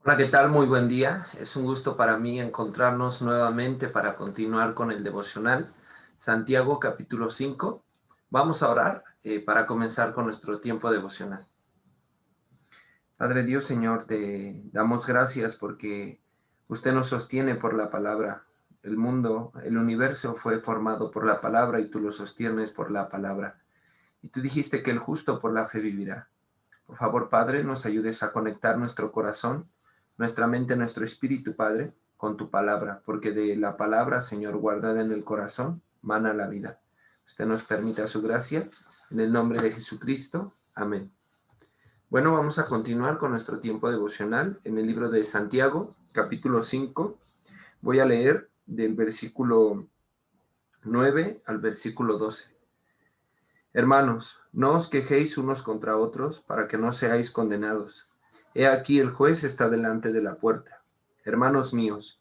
Hola, ¿qué tal? Muy buen día. Es un gusto para mí encontrarnos nuevamente para continuar con el devocional. Santiago capítulo 5. Vamos a orar para comenzar con nuestro tiempo devocional. Padre Dios, Señor, te damos gracias porque usted nos sostiene por la palabra. El mundo, el universo fue formado por la palabra y tú lo sostienes por la palabra. Y tú dijiste que el justo por la fe vivirá. Por favor, Padre, nos ayudes a conectar nuestro corazón, nuestra mente, nuestro espíritu, Padre, con tu palabra, porque de la palabra, Señor, guardada en el corazón, mana la vida. Usted nos permita su gracia, en el nombre de Jesucristo. Amén. Bueno, vamos a continuar con nuestro tiempo devocional en el libro de Santiago, capítulo 5. Voy a leer del versículo 9 al versículo 12. Hermanos, no os quejéis unos contra otros para que no seáis condenados. He aquí el juez está delante de la puerta. Hermanos míos,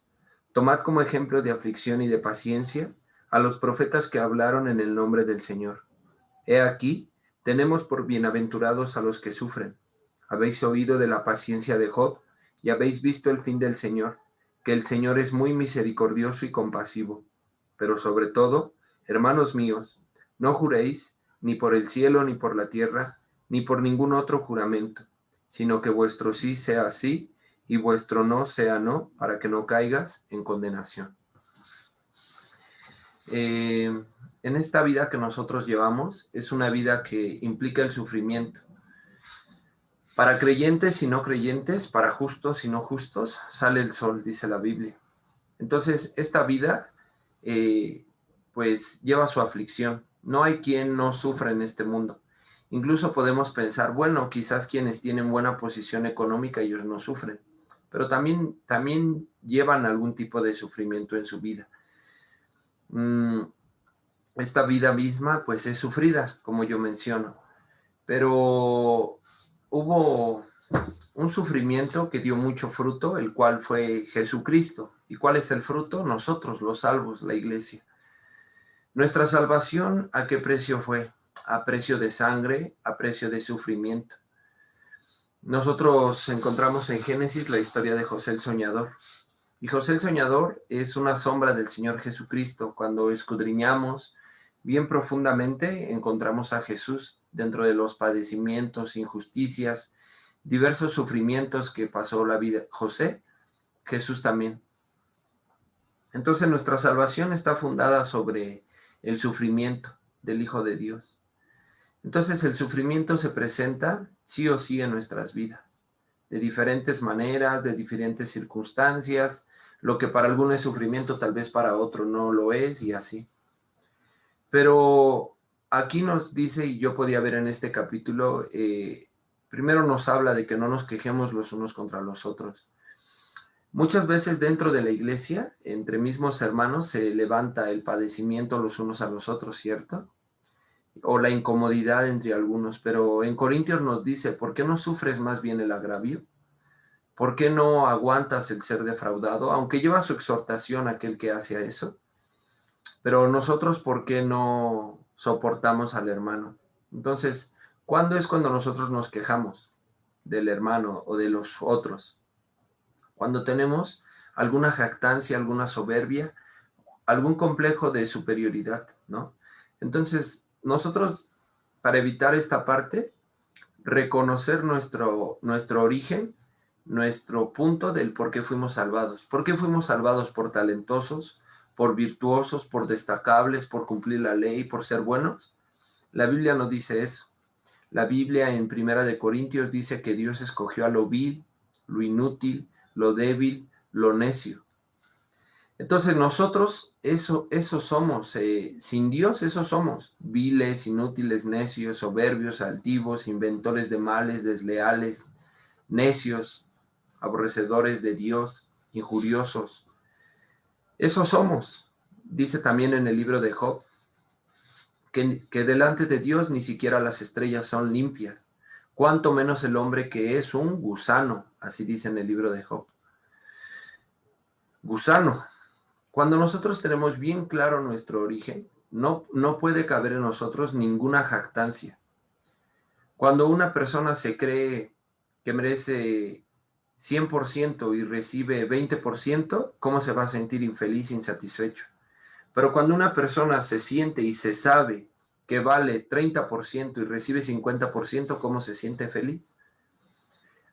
tomad como ejemplo de aflicción y de paciencia a los profetas que hablaron en el nombre del Señor. He aquí, tenemos por bienaventurados a los que sufren. Habéis oído de la paciencia de Job y habéis visto el fin del Señor, que el Señor es muy misericordioso y compasivo. Pero sobre todo, hermanos míos, no juréis ni por el cielo, ni por la tierra, ni por ningún otro juramento, sino que vuestro sí sea sí y vuestro no sea no, para que no caigas en condenación. En esta vida que nosotros llevamos es una vida que implica el sufrimiento. Para creyentes y no creyentes, para justos y no justos, sale el sol, dice la Biblia. Entonces, esta vida, pues, lleva su aflicción. No hay quien no sufra en este mundo. Incluso podemos pensar, bueno, quizás quienes tienen buena posición económica, ellos no sufren, pero también llevan algún tipo de sufrimiento en su vida. Esta vida misma, pues, es sufrida, como yo menciono, pero hubo un sufrimiento que dio mucho fruto, el cual fue Jesucristo. ¿Y cuál es el fruto? Nosotros, los salvos, la iglesia. Nuestra salvación, ¿a qué precio fue? A precio de sangre, a precio de sufrimiento. Nosotros encontramos en Génesis la historia de José el Soñador. Y José el Soñador es una sombra del Señor Jesucristo. Cuando escudriñamos bien profundamente, encontramos a Jesús dentro de los padecimientos, injusticias, diversos sufrimientos que pasó la vida. José, Jesús también. Entonces nuestra salvación está fundada sobre el sufrimiento del Hijo de Dios. Entonces el sufrimiento se presenta sí o sí en nuestras vidas, de diferentes maneras, de diferentes circunstancias. Lo que para alguno es sufrimiento, tal vez para otro no lo es, y así. Pero aquí nos dice, y yo podía ver en este capítulo, primero nos habla de que no nos quejemos los unos contra los otros. Muchas veces dentro de la iglesia, entre mismos hermanos, se levanta el padecimiento los unos a los otros, ¿cierto? O la incomodidad entre algunos, pero en Corintios nos dice, ¿por qué no sufres más bien el agravio? ¿Por qué no aguantas el ser defraudado? Aunque lleva su exhortación aquel que hace eso, pero nosotros, ¿por qué no soportamos al hermano? Entonces, ¿cuándo es cuando nosotros nos quejamos del hermano o de los otros? Cuando tenemos alguna jactancia, alguna soberbia, algún complejo de superioridad, ¿no? Entonces, nosotros, para evitar esta parte, reconocer nuestro origen, nuestro punto del por qué fuimos salvados. ¿Por qué fuimos salvados? Por talentosos, por virtuosos, por destacables, por cumplir la ley, por ser buenos. La Biblia no dice eso. La Biblia en Primera de Corintios dice que Dios escogió a lo vil, lo inútil, lo débil, lo necio. Entonces nosotros eso somos, sin Dios eso somos, viles, inútiles, necios, soberbios, altivos, inventores de males, desleales, necios, aborrecedores de Dios, injuriosos. Eso somos, dice también en el libro de Job, que delante de Dios ni siquiera las estrellas son limpias, cuanto menos el hombre que es un gusano, así dice en el libro de Job. Gusano. Cuando nosotros tenemos bien claro nuestro origen, no puede caber en nosotros ninguna jactancia. Cuando una persona se cree que merece 100% y recibe 20%, ¿cómo se va a sentir infeliz, insatisfecho? Pero cuando una persona se siente y se sabe que vale 30% y recibe 50%, ¿cómo se siente feliz?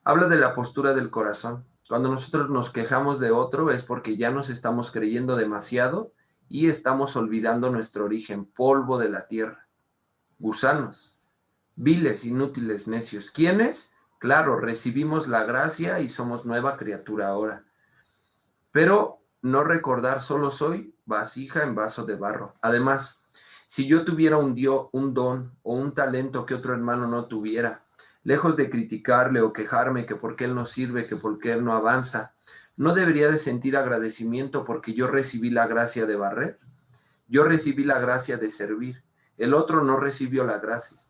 Habla de la postura del corazón. Cuando nosotros nos quejamos de otro es porque ya nos estamos creyendo demasiado y estamos olvidando nuestro origen, polvo de la tierra, gusanos, viles, inútiles, necios. ¿Quiénes? Claro, recibimos la gracia y somos nueva criatura ahora. Pero no recordar solo soy vasija en vaso de barro. Además, si yo tuviera un don o un talento que otro hermano no tuviera, lejos de criticarle o quejarme que por qué él no sirve, que por qué él no avanza, ¿no debería de sentir agradecimiento porque yo recibí la gracia de barrer? Yo recibí la gracia de servir. El otro no recibió la gracia.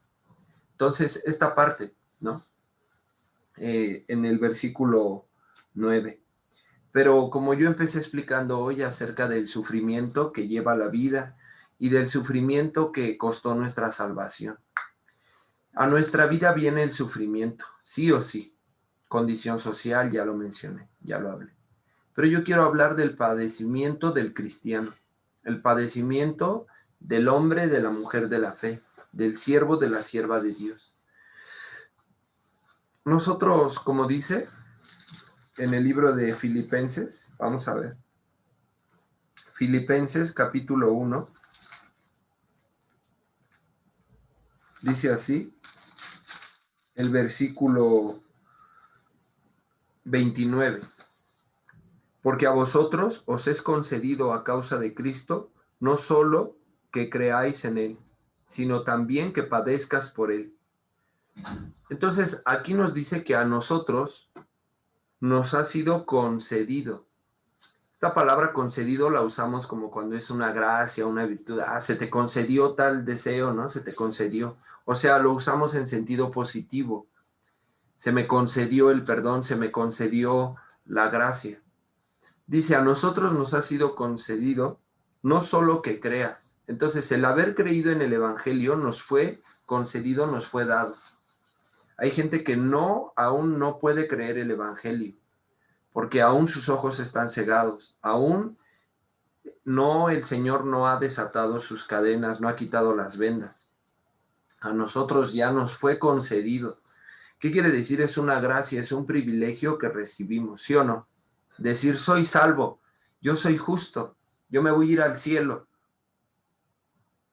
Entonces, esta parte, ¿no? En el versículo 9. Pero como yo empecé explicando hoy acerca del sufrimiento que lleva la vida y del sufrimiento que costó nuestra salvación. A nuestra vida viene el sufrimiento, sí o sí. Condición social, ya lo mencioné, ya lo hablé. Pero yo quiero hablar del padecimiento del cristiano, el padecimiento del hombre, de la mujer de la fe, del siervo, de la sierva de Dios. Nosotros, como dice en el libro de Filipenses, vamos a ver, Filipenses capítulo 1, dice así, el versículo 29. Porque a vosotros os es concedido a causa de Cristo, no solo que creáis en Él, sino también que padezcas por Él. Entonces, aquí nos dice que a nosotros nos ha sido concedido. Esta palabra concedido la usamos como cuando es una gracia, una virtud. Ah, se te concedió tal deseo, ¿no? Se te concedió. O sea, lo usamos en sentido positivo. Se me concedió el perdón, se me concedió la gracia. Dice, a nosotros nos ha sido concedido no solo que creas. Entonces, el haber creído en el Evangelio nos fue concedido, nos fue dado. Hay gente que aún no puede creer el Evangelio, porque aún sus ojos están cegados, aún el Señor no ha desatado sus cadenas, no ha quitado las vendas. A nosotros ya nos fue concedido. ¿Qué quiere decir? Es una gracia, es un privilegio que recibimos, ¿sí o no? Decir, soy salvo, yo soy justo, yo me voy a ir al cielo.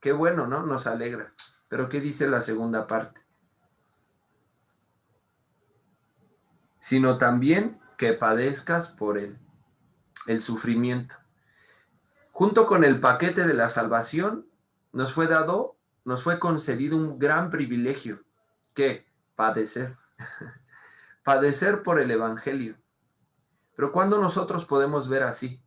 Qué bueno, ¿no? Nos alegra. Pero ¿qué dice la segunda parte? Sino también que padezcas por él, el sufrimiento. Junto con el paquete de la salvación, nos fue concedido un gran privilegio, que padecer. Padecer por el Evangelio. Pero ¿cuándo nosotros podemos ver así?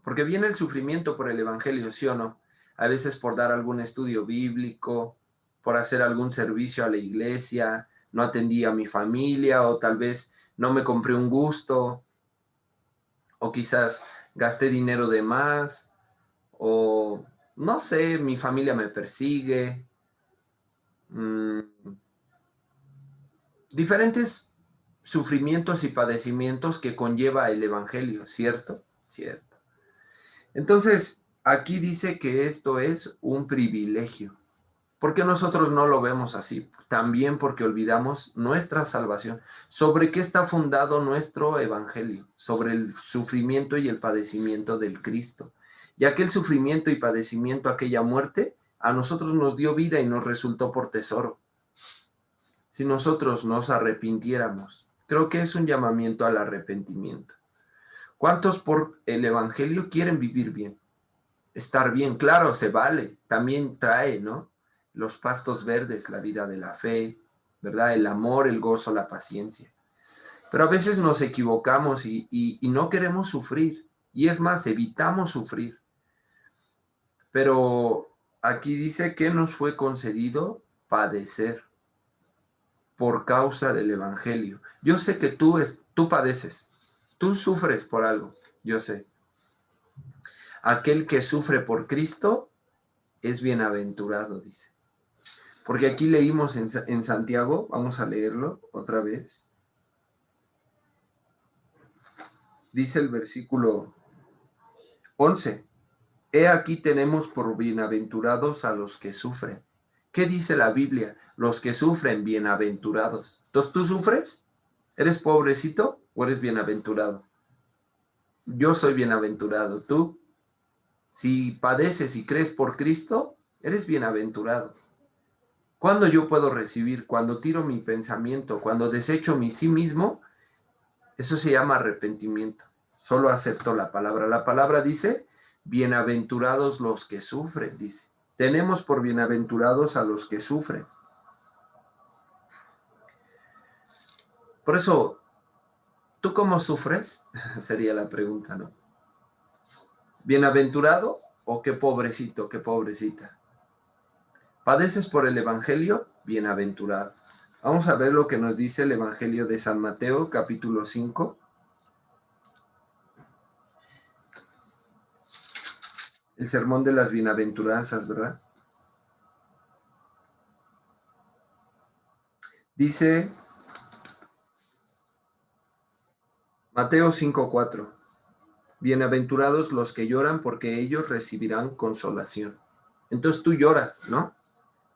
Porque viene el sufrimiento por el Evangelio, ¿sí o no? A veces por dar algún estudio bíblico, por hacer algún servicio a la iglesia, no atendí a mi familia, o tal vez no me compré un gusto, o quizás gasté dinero de más, o no sé, mi familia me persigue. Diferentes sufrimientos y padecimientos que conlleva el Evangelio, ¿cierto? Cierto. Entonces, aquí dice que esto es un privilegio. ¿Por qué nosotros no lo vemos así? También porque olvidamos nuestra salvación. ¿Sobre qué está fundado nuestro evangelio? Sobre el sufrimiento y el padecimiento del Cristo. Y aquel sufrimiento y padecimiento, aquella muerte, a nosotros nos dio vida y nos resultó por tesoro. Si nosotros nos arrepintiéramos, creo que es un llamamiento al arrepentimiento. ¿Cuántos por el evangelio quieren vivir bien? Estar bien, claro, se vale. También trae, ¿no? Los pastos verdes, la vida de la fe, ¿verdad? El amor, el gozo, la paciencia. Pero a veces nos equivocamos y no queremos sufrir. Y es más, evitamos sufrir. Pero aquí dice que nos fue concedido padecer por causa del Evangelio. Yo sé que tú padeces, tú sufres por algo, yo sé. Aquel que sufre por Cristo es bienaventurado, dice. Porque aquí leímos en Santiago, vamos a leerlo otra vez. Dice el versículo 11. He aquí tenemos por bienaventurados a los que sufren. ¿Qué dice la Biblia? Los que sufren, bienaventurados. Entonces, ¿tú sufres? ¿Eres pobrecito o eres bienaventurado? Yo soy bienaventurado. ¿Tú? Si padeces y crees por Cristo, eres bienaventurado. ¿Cuándo yo puedo recibir? Cuando tiro mi pensamiento, cuando desecho mi sí mismo, eso se llama arrepentimiento. Solo acepto la palabra. La palabra dice, bienaventurados los que sufren, dice. Tenemos por bienaventurados a los que sufren. Por eso, ¿tú cómo sufres? Sería la pregunta, ¿no? ¿Bienaventurado o qué pobrecito, qué pobrecita? ¿Padeces por el Evangelio? Bienaventurado. Vamos a ver lo que nos dice el Evangelio de San Mateo, capítulo 5. El sermón de las bienaventuranzas, ¿verdad? Dice Mateo 5:4. Bienaventurados los que lloran porque ellos recibirán consolación. Entonces tú lloras, ¿no?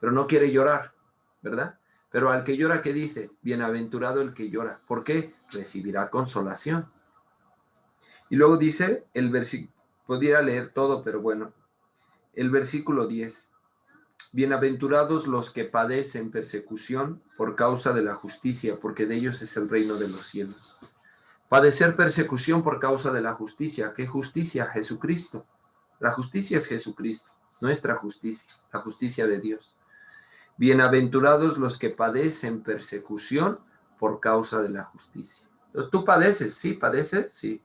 Pero no quiere llorar, ¿verdad? Pero al que llora, ¿qué dice? Bienaventurado el que llora. ¿Por qué? Recibirá consolación. Y luego dice el versículo, pudiera leer todo, pero bueno, el versículo 10. Bienaventurados los que padecen persecución por causa de la justicia, porque de ellos es el reino de los cielos. Padecer persecución por causa de la justicia. ¿Qué justicia? Jesucristo. La justicia es Jesucristo, nuestra justicia, la justicia de Dios. Bienaventurados los que padecen persecución por causa de la justicia. Entonces, ¿tú padeces? Sí, padeces, sí.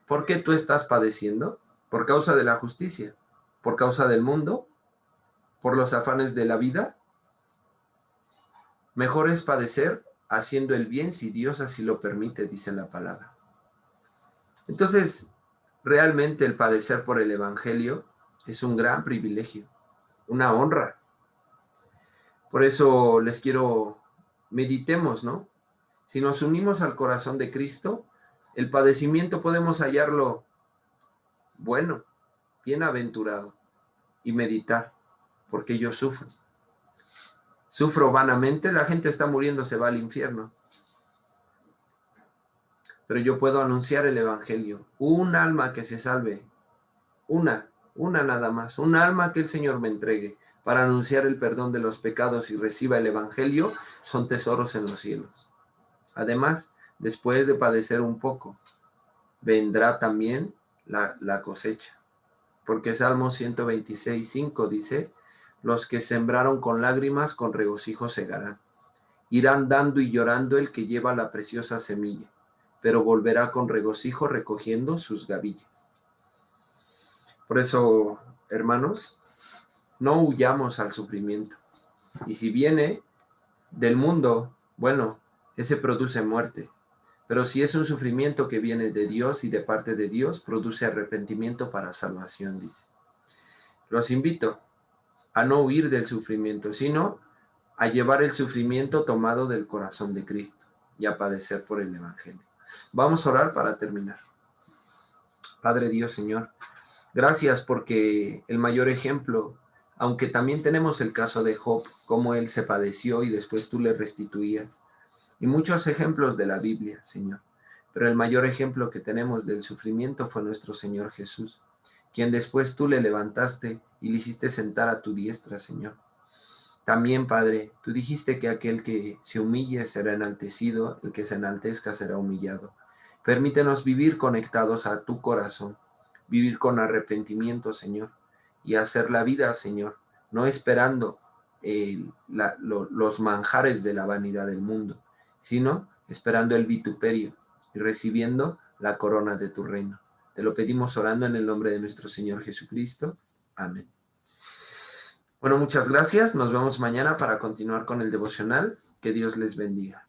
¿Por qué tú estás padeciendo? Por causa de la justicia, por causa del mundo, por los afanes de la vida. Mejor es padecer haciendo el bien si Dios así lo permite, dice la palabra. Entonces, realmente el padecer por el Evangelio es un gran privilegio, una honra. Por eso les quiero, meditemos, ¿no? Si nos unimos al corazón de Cristo, el padecimiento podemos hallarlo bueno, bienaventurado, y meditar, porque yo sufro. Sufro vanamente, la gente está muriendo, se va al infierno. Pero yo puedo anunciar el Evangelio. Un alma que se salve, una nada más, un alma que el Señor me entregue para anunciar el perdón de los pecados y reciba el Evangelio, son tesoros en los cielos. Además, después de padecer un poco, vendrá también la cosecha. Porque Salmo 126:5 dice, los que sembraron con lágrimas, con regocijo segarán. Irán dando y llorando el que lleva la preciosa semilla, pero volverá con regocijo recogiendo sus gavillas. Por eso, hermanos, no huyamos al sufrimiento. Y si viene del mundo, bueno, ese produce muerte. Pero si es un sufrimiento que viene de Dios y de parte de Dios, produce arrepentimiento para salvación, dice. Los invito a no huir del sufrimiento, sino a llevar el sufrimiento tomado del corazón de Cristo y a padecer por el Evangelio. Vamos a orar para terminar. Padre Dios, Señor, gracias porque el mayor ejemplo, aunque también tenemos el caso de Job, cómo él se padeció y después tú le restituías, y muchos ejemplos de la Biblia, Señor, pero el mayor ejemplo que tenemos del sufrimiento fue nuestro Señor Jesús, quien después tú le levantaste y le hiciste sentar a tu diestra, Señor. También, Padre, tú dijiste que aquel que se humille será enaltecido, el que se enaltezca será humillado. Permítenos vivir conectados a tu corazón, vivir con arrepentimiento, Señor, y hacer la vida, Señor, no esperando los manjares de la vanidad del mundo, sino esperando el vituperio y recibiendo la corona de tu reino. Te lo pedimos orando en el nombre de nuestro Señor Jesucristo. Amén. Bueno, muchas gracias. Nos vemos mañana para continuar con el devocional. Que Dios les bendiga.